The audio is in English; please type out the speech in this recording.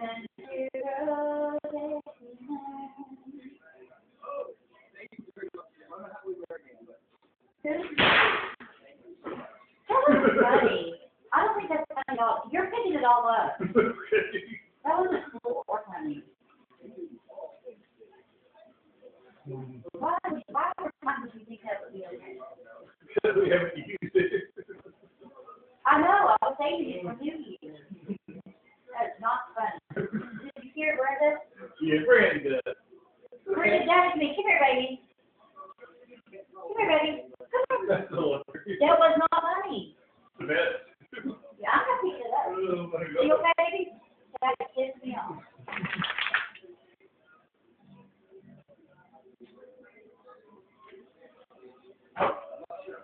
And you go that was funny. I don't think that's funny at all. You're picking it all up. That wasn't cool or funny. Why were times you think that would be okay? Because we haven't used it. I know, I was saving it for New Year's. That's not funny. Did you hear Brenda? Yeah, Brandy does. Brenda, Daddy, me. Come here, baby. Come here, baby. Come here. That's hilarious. That was not